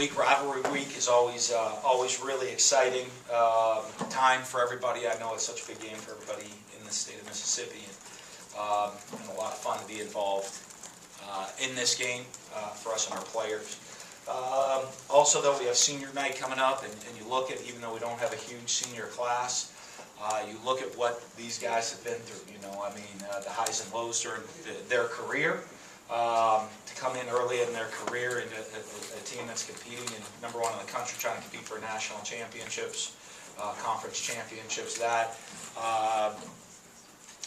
week. Rivalry week is always really exciting time for everybody. I know it's such a big game for everybody in the state of Mississippi, and a lot of fun to be involved in this game for us and our players. Also, though, we have senior night coming up, and you look at, even though we don't have a huge senior class, you look at what these guys have been through. The highs and lows during their career. To come in early in their career into a team that's competing in #1 in the country, trying to compete for national championships, conference championships,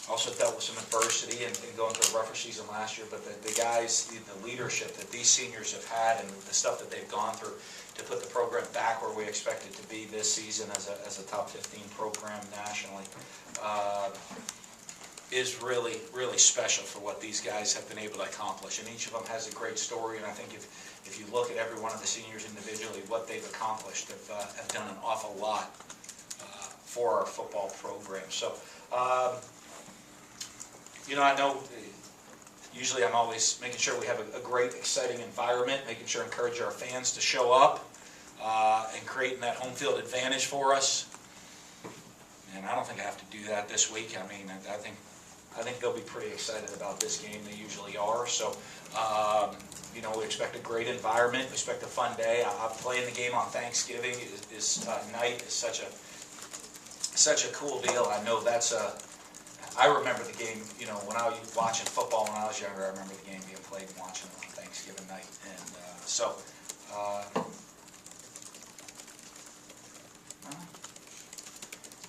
also dealt with some adversity and going through a rougher season last year, but the guys, the leadership that these seniors have had and the stuff that they've gone through to put the program back where we expect it to be this season as a top 15 program nationally, is really, really special for what these guys have been able to accomplish. And each of them has a great story, and I think if you look at every one of the seniors individually, what they've accomplished, have done an awful lot for our football program. So, I know usually I'm always making sure we have a great, exciting environment, making sure to encourage our fans to show up, and creating that home field advantage for us. And I don't think I have to do that this week. I think they'll be pretty excited about this game. They usually are. So, we expect a great environment. We expect a fun day. Playing the game on Thanksgiving night is such a cool deal. I know I remember the game, when I was watching football when I was younger. I remember the game being played and watching it on Thanksgiving night. And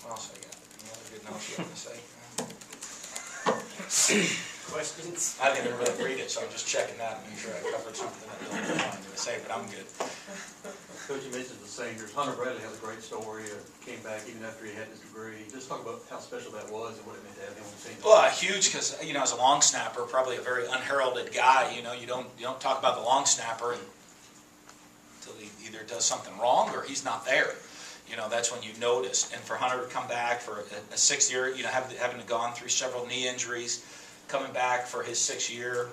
what else I got? Any other good notes you want to say? Questions? I didn't even really read it, so I'm just checking that and make sure I covered something that I don't want to say, but I'm good. Coach, you mentioned the seniors. Hunter Bradley has a great story. Came back even after he had his degree. Just talk about how special that was and what it meant to have him on the team. Well, huge, because as a long snapper, probably a very unheralded guy. You don't talk about the long snapper until he either does something wrong or he's not there. That's when you notice. And for Hunter to come back for a 6th year, having gone through several knee injuries, coming back for his 6th year,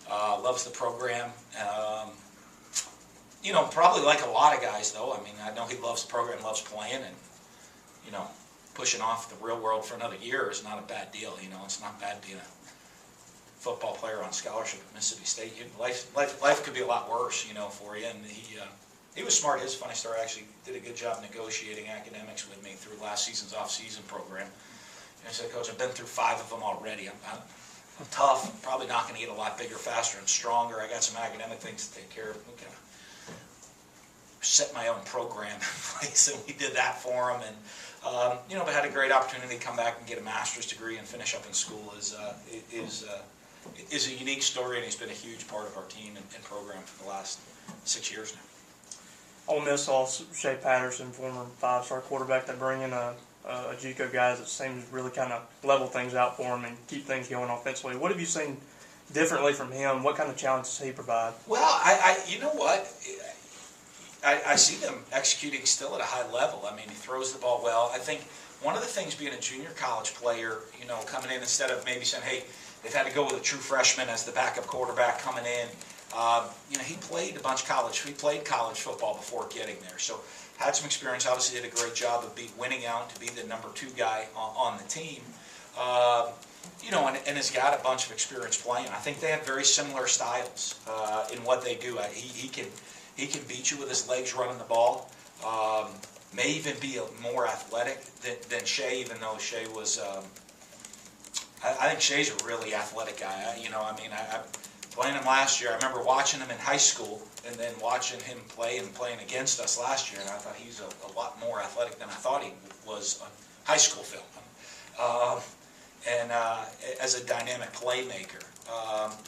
loves the program. Probably like a lot of guys, though. I know he loves the program, loves playing, and pushing off the real world for another year is not a bad deal. It's not bad being a football player on scholarship at Mississippi State. Life could be a lot worse, for you. And he was smart. His funny story, actually did a good job negotiating academics with me through last season's off-season program. And I said, Coach, I've been through 5 of them already. I'm tough. I'm probably not going to get a lot bigger, faster, and stronger. I got some academic things to take care of. We kind of set my own program in place, and we did that for him. And but had a great opportunity to come back and get a master's degree and finish up in school is a unique story, and he's been a huge part of our team and program for the last 6 years now. Ole Miss lost Shea Patterson, former 5-star quarterback. They bring in a JUCO guy that seems to really kind of level things out for him and keep things going offensively. What have you seen differently from him? What kind of challenges does he provide? Well, you know what? I see them executing still at a high level. He throws the ball well. I think one of the things being a junior college player, coming in instead of maybe saying, hey, they've had to go with a true freshman as the backup quarterback coming in. He played a bunch of college. He played college football before getting there, so had some experience. Obviously, did a great job of winning out to be the number 2 guy on the team. And has got a bunch of experience playing. I think they have very similar styles in what they do. He can beat you with his legs running the ball. May even be more athletic than Shea, even though Shea was. I think Shea's a really athletic guy. Playing him last year, I remember watching him in high school and then watching him play and playing against us last year, and I thought he's a lot more athletic than I thought he was on high school film. As a dynamic playmaker.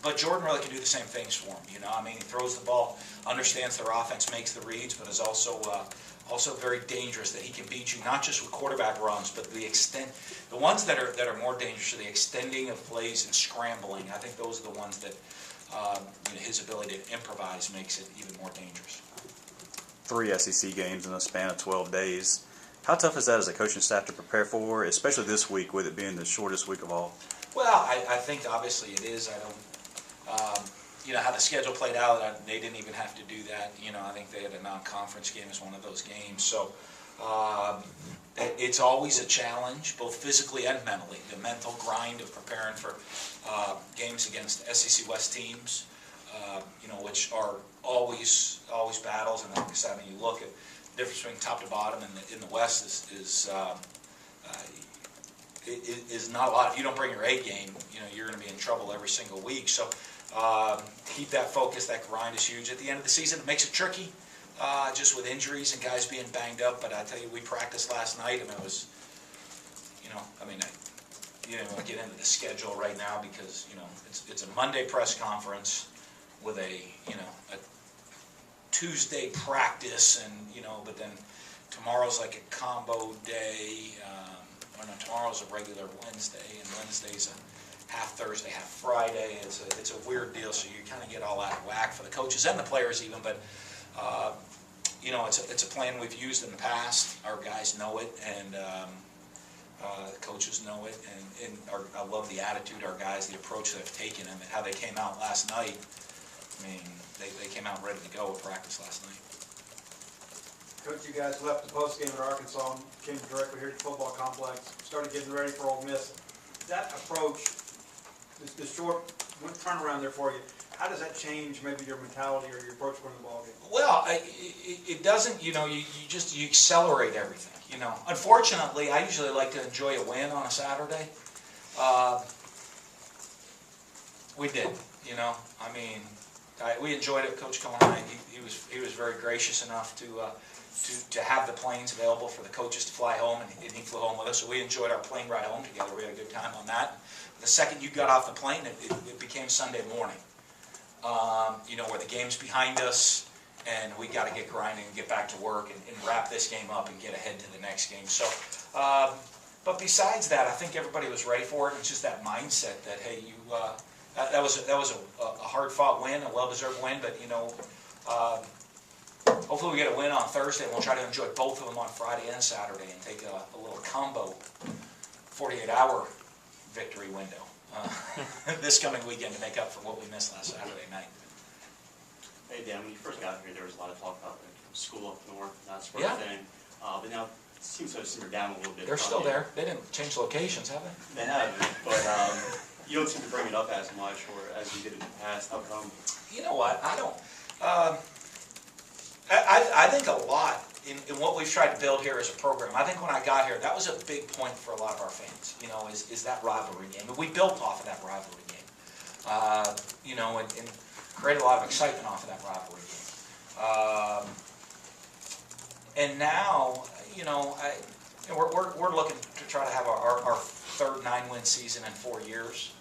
But Jordan really can do the same things for him. He throws the ball, understands their offense, makes the reads, but is also very dangerous. That he can beat you not just with quarterback runs, but the ones that are more dangerous are the extending of plays and scrambling. I think those are the ones that his ability to improvise makes it even more dangerous. 3 SEC games in a span of 12 days. How tough is that as a coaching staff to prepare for, especially this week with it being the shortest week of all? Well, I think obviously it is. you know, how the schedule played out, they didn't even have to do that. You know, I think they had a non-conference game as one of those games. So it's always a challenge, both physically and mentally. The mental grind of preparing for games against SEC West teams, you know, which are always battles. And like I said, I mean, you look at the difference between top to bottom in the West is not a lot. If you don't bring your A game, you know, you're going to be in trouble every single week. So keep that focus. That grind is huge. At the end of the season, it makes it tricky, just with injuries and guys being banged up. But I tell you, we practiced last night, and it was, you know, I mean, you know, I get into the schedule right now because, you know, it's a Monday press conference with a Tuesday practice, and you know, but then tomorrow's like a combo day. Or no, tomorrow's a regular Wednesday, and Wednesday's a half Thursday, half Friday. It's a weird deal, so you kind of get all out of whack for the coaches and the players even. But you know, it's a plan we've used in the past. Our guys know it, and the coaches know it, and I love the attitude our guys, the approach they've taken, and how they came out last night. I mean, they came out ready to go at practice last night. Coach, you guys left the post game at Arkansas and came directly here to the football complex, started getting ready for Ole Miss. That approach, the short turnaround there for you, how does that change maybe your mentality or your approach going to the ball game? Well, it doesn't, you know, you accelerate everything, you know. Unfortunately, I usually like to enjoy a win on a Saturday. We did, you know, I mean, we enjoyed it. Coach Kalani, he was very gracious enough to have the planes available for the coaches to fly home, and he flew home with us. So we enjoyed our plane ride home together. We had a good time on that. The second you got off the plane, it became Sunday morning. You know, where the game's behind us, and we got to get grinding and get back to work and wrap this game up and get ahead to the next game. So, but besides that, I think everybody was ready for it. It's just that mindset that, hey, that was a hard-fought win, a well-deserved win, but you know, hopefully we get a win on Thursday, and we'll try to enjoy both of them on Friday and Saturday and take a little combo 48-hour victory window this coming weekend to make up for what we missed last Saturday night. Hey Dan, when you first got here, there was a lot of talk about the school up north, that sort Yeah. of thing. But now it seems to have simmered down a little bit. They're still there. They didn't change locations, have they? They haven't, but you don't seem to bring it up as much or as you did in the past. How come? You know what? I don't. I think a lot in what we've tried to build here as a program. I think when I got here, that was a big point for a lot of our fans. You know, is that rivalry game, and we built off of that rivalry game. You know, and created a lot of excitement off of that rivalry game. And now, you know, we're looking to try to have our third 9-win season in 4 years.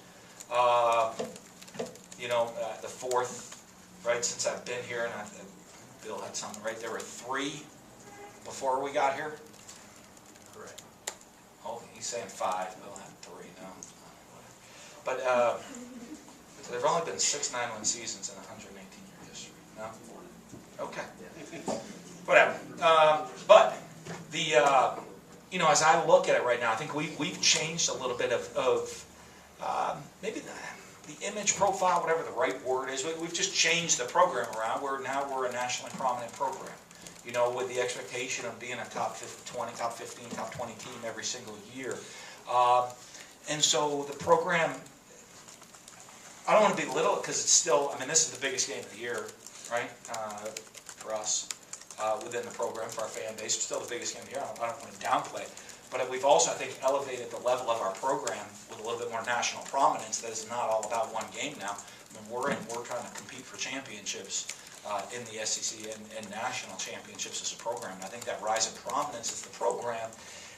You know, the fourth, right, since I've been here, and Bill had something, right? There were 3 before we got here? Correct. Oh, he's saying 5. Bill had 3, no. But there have only been 6 9-win seasons in 118-year history. No? Okay. Whatever. But you know, as I look at it right now, I think we've changed a little bit of maybe the image profile, whatever the right word is. We've just changed the program around. Now we're a nationally prominent program. You know, with the expectation of being a top 20, top 15, top 20 team every single year. And so the program, I don't want to belittle it because it's still, I mean, this is the biggest game of the year, right, for us within the program, for our fan base. It's still the biggest game of the year. I don't want to downplay it. But we've also, I think, elevated the level of our program with a little bit more national prominence. That is not all about one game now. I mean, we're trying to compete for championships in the SEC and national championships as a program. And I think that rise in prominence as the program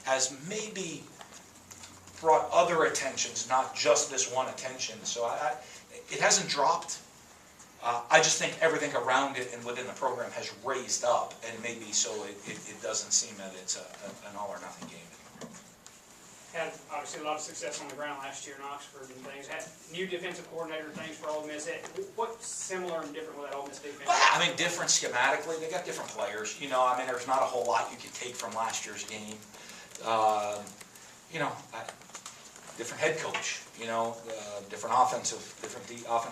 has maybe brought other attentions, not just this one attention. So it hasn't dropped. I just think everything around it and within the program has raised up, and maybe so it doesn't seem that it's an all or nothing game anymore. Had obviously a lot of success on the ground last year in Oxford and things. Had new defensive coordinator things for Ole Miss. What's similar and different with that Ole Miss defense? Well, I mean, different schematically. They got different players. You know, I mean, there's not a whole lot you can take from last year's game. You know, different head coach, different offense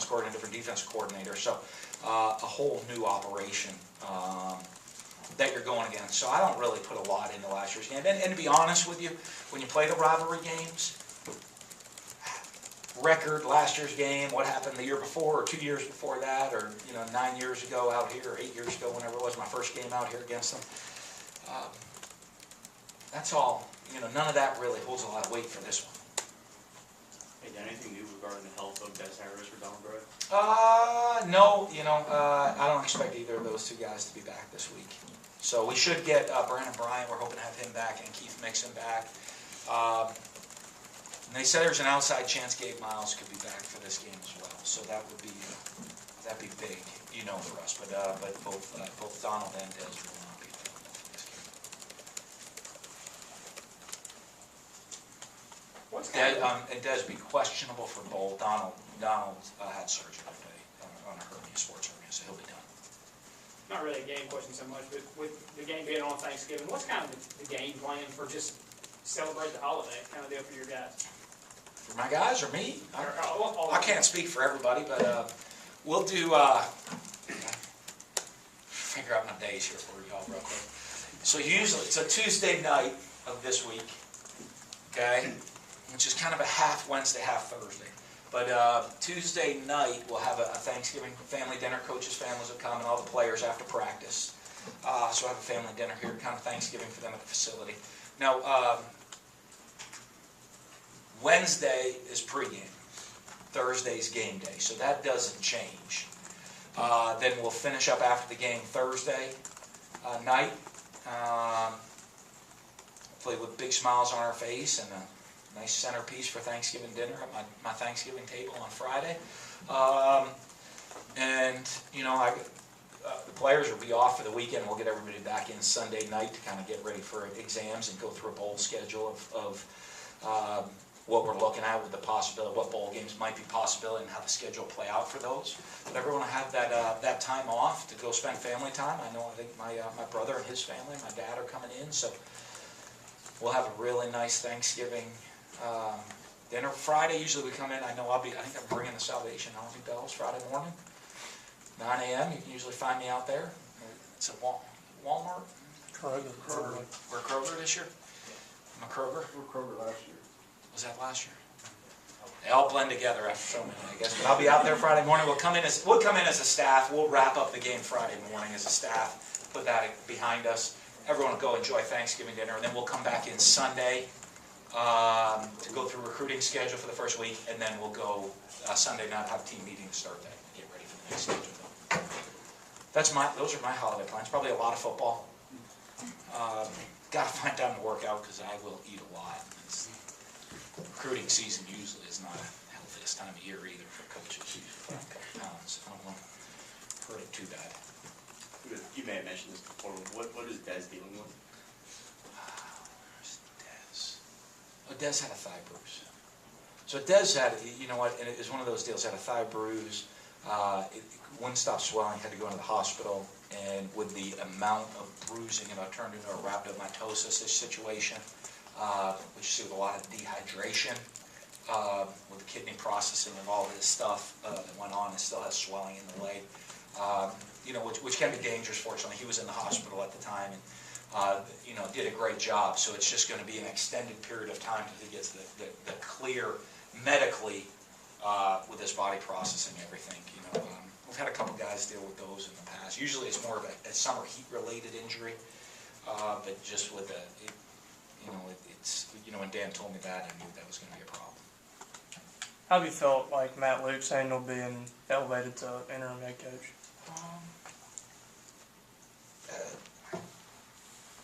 coordinator, different defense coordinator. So a whole new operation that you're going against. So I don't really put a lot into last year's game. And to be honest with you, when you play the rivalry games, record, last year's game, what happened the year before or 2 years before that, or 9 years ago out here, or 8 years ago, whenever it was my first game out here against them. That's all. None of that really holds a lot of weight for this one. Hey, Dan, anything new regarding the health of Des Harris or Donald Gray? No, I don't expect either of those two guys to be back this week. So we should get Brandon Bryant. We're hoping to have him back, and Keith Mixon back. And they said there's an outside chance Gabe Miles could be back for this game as well. So that'd be big, for us. But both Donald and Des will not be available for this game. And Des be questionable for bowl. Donald had surgery today on a hernia, sports hernia, so he'll be done. Not really a game question so much, but with the game being on Thanksgiving, what's kind of the game plan for just celebrate the holiday kind of deal for your guys? For my guys or me? I can't speak for everybody, but we'll do, figure out my days here for y'all real quick. So usually, it's a Tuesday night of this week, okay? Which is kind of a half Wednesday, half Thursday. But Tuesday night, we'll have a Thanksgiving family dinner. Coaches' families will come, and all the players after practice. So we'll have a family dinner here, kind of Thanksgiving for them at the facility. Now, Wednesday is pregame. Thursday's game day, so that doesn't change. Then we'll finish up after the game Thursday night, hopefully with big smiles on our face and a nice centerpiece for Thanksgiving dinner at my Thanksgiving table on Friday. The players will be off for the weekend. We'll get everybody back in Sunday night to kind of get ready for exams and go through a bowl schedule of what we're looking at with the possibility, what bowl games might be possible, and how the schedule will play out for those. But everyone will have that time off to go spend family time. I think my brother and his family, my dad are coming in, so we'll have a really nice Thanksgiving dinner. Friday, usually we come in. I think I'm bringing the Salvation Army bells Friday morning, 9 a.m. You can usually find me out there. It's at Walmart. Kroger. We're Kroger this year. I'm a Kroger. We're Kroger last year. Was that last year? They all blend together after so many, I guess. But I'll be out there Friday morning. We'll come in as a staff. We'll wrap up the game Friday morning as a staff. Put that behind us. Everyone will go enjoy Thanksgiving dinner, and then we'll come back in Sunday to go through recruiting schedule for the first week, and then we'll go Sunday night have team meeting to start that and get ready for the next schedule. Those are my holiday plans. Probably a lot of football. Got to find time to work out because I will eat a lot. Recruiting season usually is not the healthiest time of year either for coaches. Usually pounds. I don't want to hurt it too bad. You may have mentioned this before. What is Des dealing with? Where's Des? Oh, Des had a thigh bruise. So Des had, and it was one of those deals. Had a thigh bruise. It wouldn't stop swelling. Had to go into the hospital. And with the amount of bruising, it turned into a rhabdomatosis situation. Which you see with a lot of dehydration, with the kidney processing of all this stuff that went on, and still has swelling in the leg, which can be dangerous. Fortunately, he was in the hospital at the time, and did a great job. So it's just going to be an extended period of time until he gets the clear medically with his body processing everything. We've had a couple guys deal with those in the past. Usually, it's more of a summer heat-related injury, but just with when Dan told me that, I knew that was going to be a problem. How have you felt like Matt Luke's handled being elevated to interim head coach?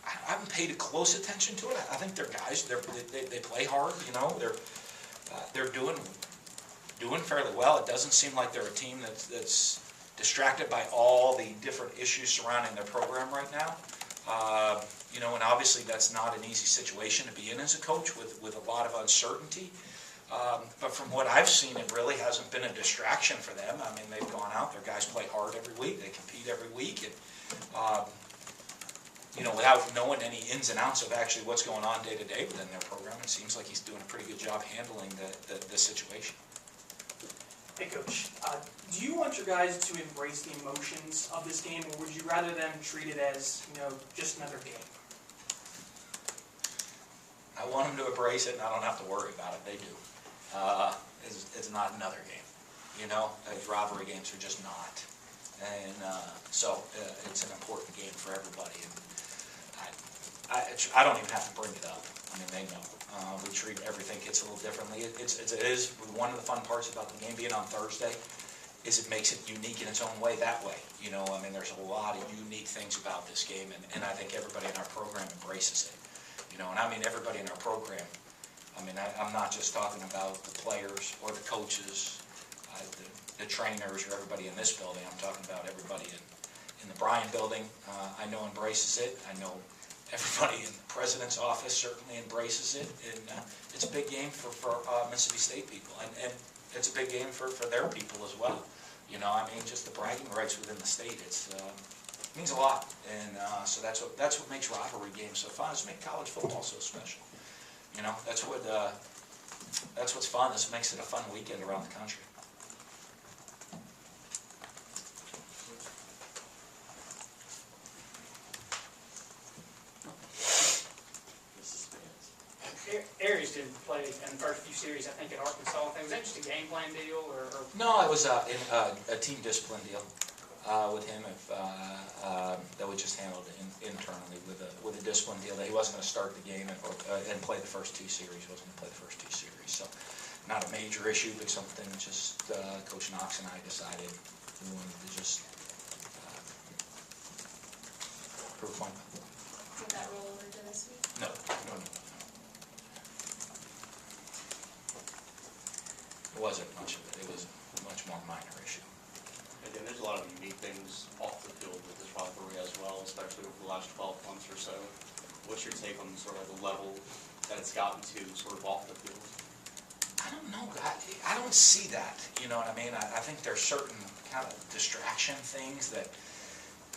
I haven't paid close attention to it. I think they're guys. They play hard. They're doing fairly well. It doesn't seem like they're a team that's distracted by all the different issues surrounding their program right now. And obviously that's not an easy situation to be in as a coach with a lot of uncertainty. But from what I've seen, it really hasn't been a distraction for them. I mean, they've gone out, their guys play hard every week, they compete every week. And, without knowing any ins and outs of actually what's going on day to day within their program, it seems like he's doing a pretty good job handling the situation. Hey, Coach, do you want your guys to embrace the emotions of this game, or would you rather them treat it as, just another game? I want them to embrace it, and I don't have to worry about it. They do. It's not another game. Rivalry games are just not. And so it's an important game for everybody. And I don't even have to bring it up. I mean, they know. We treat everything gets a little differently. It is one of the fun parts about the game being on Thursday is it makes it unique in its own way that way. There's a lot of unique things about this game, and I think everybody in our program embraces it. And I mean everybody in our program. I'm not just talking about the players or the coaches, the trainers, or everybody in this building. I'm talking about everybody in the Bryan building. I know embraces it. I know everybody in the president's office certainly embraces it, and it's a big game for Mississippi State people, and it's a big game for their people as well. Just the bragging rights within the state, it means a lot, and so that's what makes rivalry games so fun. It's make college football so special. That's what's fun. This makes it a fun weekend around the country. Aries didn't play in the first few series, I think, at Arkansas. Was that just a game plan deal, or? No, it was a team discipline deal with him. That we just handled internally with a discipline deal. That he wasn't going to start the game and play the first two series. He wasn't going to play the first two series. So, not a major issue, but something just Coach Knox and I decided we wanted to just prove a point. Did that roll over to this week? No. It wasn't much of it. It was a much more minor issue. Again, there's a lot of unique things off the field with this rivalry as well, especially over the last 12 months or so. What's your take on sort of the level that it's gotten to sort of off the field? I don't know. I don't see that. You know what I mean? I think there's certain kind of distraction things that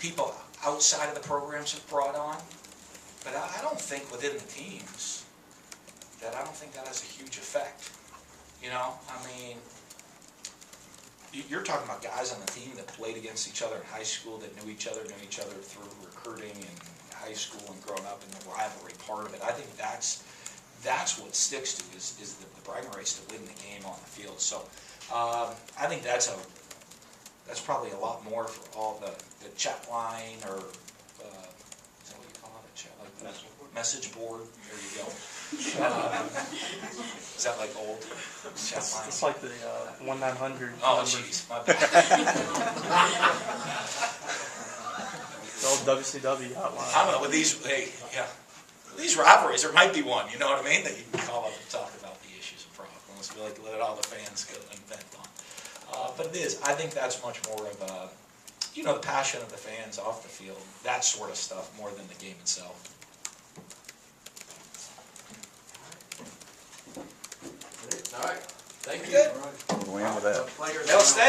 people outside of the programs have brought on, but I don't think within the teams that has a huge effect. You're talking about guys on the team that played against each other in high school, that knew each other through recruiting and high school and growing up in the rivalry part of it. I think that's what sticks to is the bragging rights to win the game on the field. So I think that's probably a lot more for all the chat line or is that what you call it? Chat, like the message board. There you go. Is that like old chat line? It's like the 1-900. Oh, jeez, my bad. The old WCW hotline. I don't know, with these rivalries, there might be one, you know what I mean, that you can call up and talk about the issues and problems. We like to let all the fans go and vent on. But it is, I think that's much more of the passion of the fans off the field, that sort of stuff, more than the game itself. All right, thank you. Good. We'll end with that. Players- They'll stay.